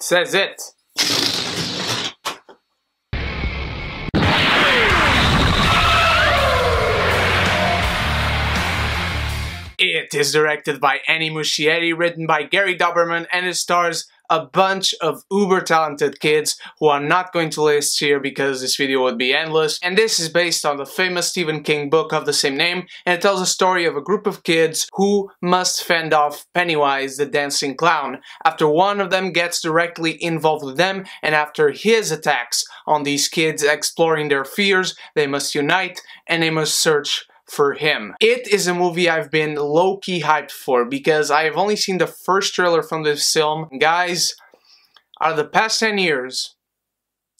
says it. It is directed by Muschietti, written by Gary Doberman, and it stars a bunch of uber-talented kids who are not going to list here because this video would be endless. And this is based on the famous Stephen King book of the same name, and it tells a story of a group of kids who must fend off Pennywise, the dancing clown, after one of them gets directly involved with them, and after his attacks on these kids exploring their fears, they must unite and they must search for him. It is a movie I've been low-key hyped for because I have only seen the first trailer from this film. Guys, out of the past 10 years,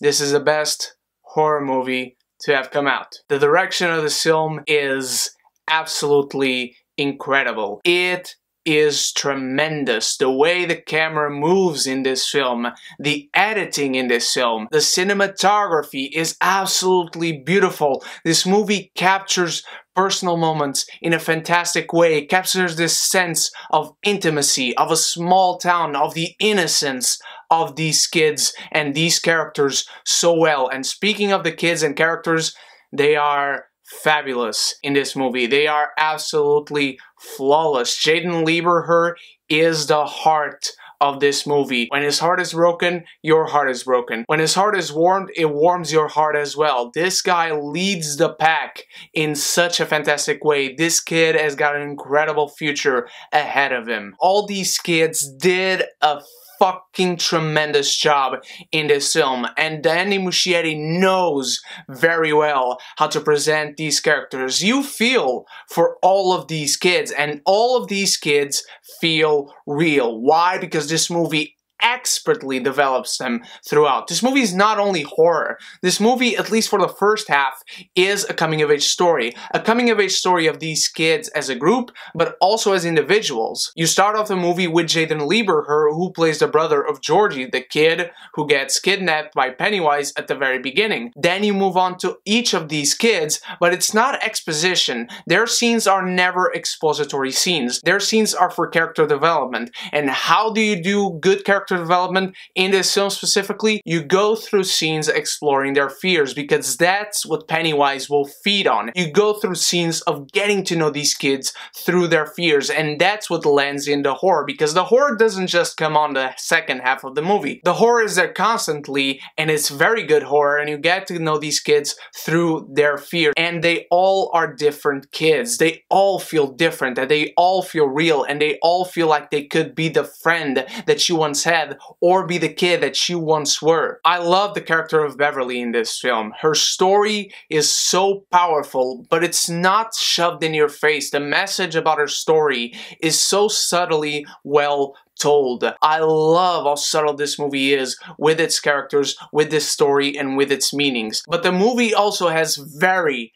this is the best horror movie to have come out. The direction of this film is absolutely incredible. It is tremendous. The way the camera moves in this film, the editing in this film, the cinematography is absolutely beautiful. This movie captures personal moments in a fantastic way. It captures this sense of intimacy, of a small town, of the innocence of these kids and these characters so well. And speaking of the kids and characters, they are fabulous in this movie. They are absolutely flawless. Jaeden Lieberher is the heart of this movie. When his heart is broken, your heart is broken. When his heart is warmed, it warms your heart as well. This guy leads the pack in such a fantastic way. This kid has got an incredible future ahead of him. All these kids did a fucking tremendous job in this film, and Muschietti knows very well how to present these characters. You feel for all of these kids, and all of these kids feel real. Why? Because this movie expertly develops them throughout. This movie is not only horror. This movie, at least for the first half, is a coming-of-age story. A coming-of-age story of these kids as a group, but also as individuals. You start off the movie with Jaeden Lieberher, who plays the brother of Georgie, the kid who gets kidnapped by Pennywise at the very beginning. Then you move on to each of these kids, but it's not exposition. Their scenes are never expository scenes. Their scenes are for character development. And how do you do good character development in this film specifically? You go through scenes exploring their fears, because that's what Pennywise will feed on. You go through scenes of getting to know these kids through their fears, and that's what lands in the horror, because the horror doesn't just come on the second half of the movie. The horror is there constantly, and it's very good horror, and you get to know these kids through their fears. And they all are different kids. They all feel different, and they all feel real, and they all feel like they could be the friend that you once had, or be the kid that you once were. I love the character of Beverly in this film. Her story is so powerful, but it's not shoved in your face. The message about her story is so subtly well told. I love how subtle this movie is with its characters, with this story, and with its meanings. But the movie also has very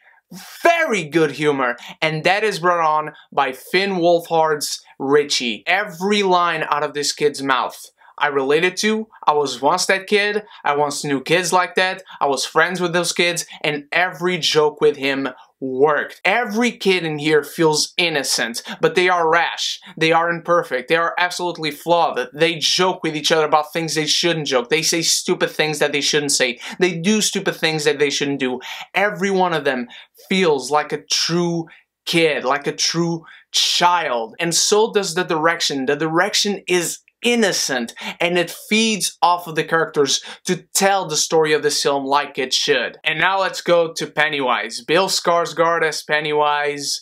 good humor, and that is brought on by Finn Wolfhard's Richie. Every line out of this kid's mouth I related to. I was once that kid. I once knew kids like that. I was friends with those kids, and every joke with him worked. Every kid in here feels innocent, but they are rash. They are imperfect. They are absolutely flawed. They joke with each other about things they shouldn't joke. They say stupid things that they shouldn't say. They do stupid things that they shouldn't do. Every one of them feels like a true kid, like a true child. And so does the direction. The direction is innocent, and it feeds off of the characters to tell the story of this film like it should. And now let's go to Pennywise. Bill Skarsgård as Pennywise.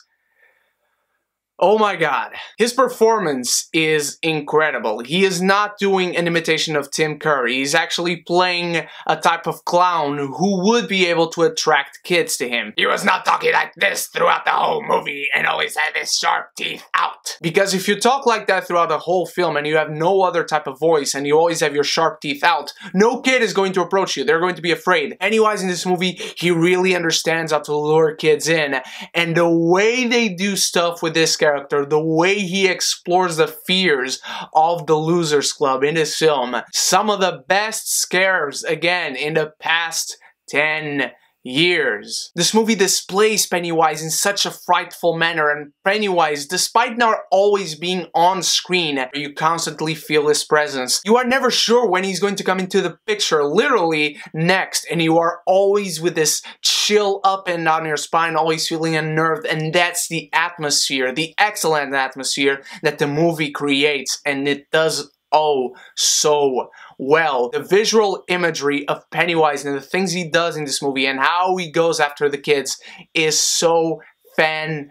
Oh my god. His performance is incredible. He is not doing an imitation of Tim Curry. He's actually playing a type of clown who would be able to attract kids to him. He was not talking like this throughout the whole movie and always had his sharp teeth out. Because if you talk like that throughout the whole film and you have no other type of voice and you always have your sharp teeth out, no kid is going to approach you. They're going to be afraid. Pennywise in this movie, he really understands how to lure kids in. And the way they do stuff with this character, the way he explores the fears of the Losers Club in this film, some of the best scares, again, in the past 10 years. This movie displays Pennywise in such a frightful manner, and Pennywise, despite not always being on screen, you constantly feel his presence. You are never sure when he's going to come into the picture, literally next, and you are always with this chill up and down your spine, always feeling unnerved, and that's the atmosphere, the excellent atmosphere that the movie creates, and it does oh so well. The visual imagery of Pennywise and the things he does in this movie and how he goes after the kids is so fantastic.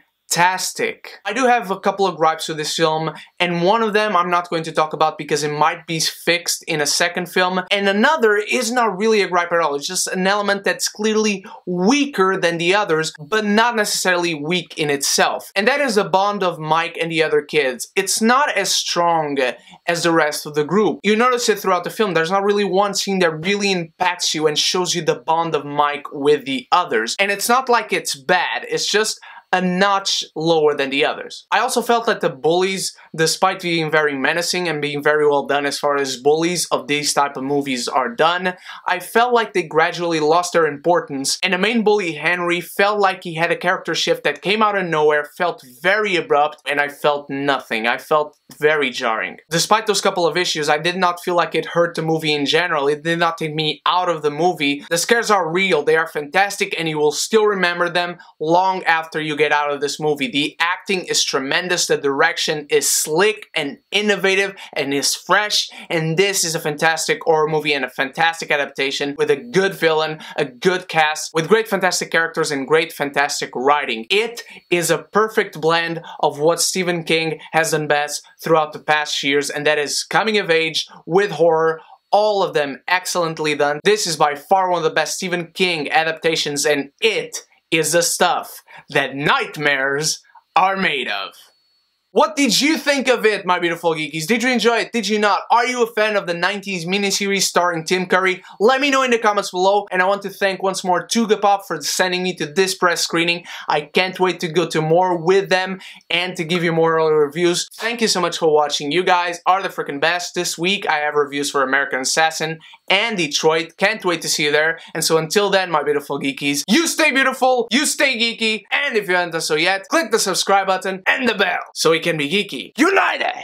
I do have a couple of gripes with this film, and one of them I'm not going to talk about because it might be fixed in a second film, and another is not really a gripe at all. It's just an element that's clearly weaker than the others, but not necessarily weak in itself. And that is the bond of Mike and the other kids. It's not as strong as the rest of the group. You notice it throughout the film. There's not really one scene that really impacts you and shows you the bond of Mike with the others. And it's not like it's bad, it's just a notch lower than the others. I also felt that the bullies, despite being very menacing and being very well done as far as bullies of these type of movies are done, I felt like they gradually lost their importance, and the main bully, Henry, felt like he had a character shift that came out of nowhere, felt very abrupt, and I felt nothing. I felt very jarring. Despite those couple of issues, I did not feel like it hurt the movie in general. It did not take me out of the movie. The scares are real, they are fantastic, and you will still remember them long after you get out of this movie. The acting is tremendous, the direction is slick and innovative and is fresh, and this is a fantastic horror movie and a fantastic adaptation with a good villain, a good cast, with great fantastic characters and great fantastic writing. It is a perfect blend of what Stephen King has done best throughout the past years, and that is coming of age with horror, all of them excellently done. This is by far one of the best Stephen King adaptations, and it is the stuff that nightmares are made of. What did you think of it, my beautiful geekies? Did you enjoy it? Did you not? Are you a fan of the 90s miniseries starring Tim Curry? Let me know in the comments below, and I want to thank once more Tugapop for sending me to this press screening. I can't wait to go to more with them and to give you more other reviews. Thank you so much for watching. You guys are the freaking best. This week I have reviews for American Assassin and Detroit. Can't wait to see you there. And so until then, my beautiful geekies, you stay beautiful, you stay geeky, and if you haven't done so yet, click the subscribe button and the bell so we can be geeky united!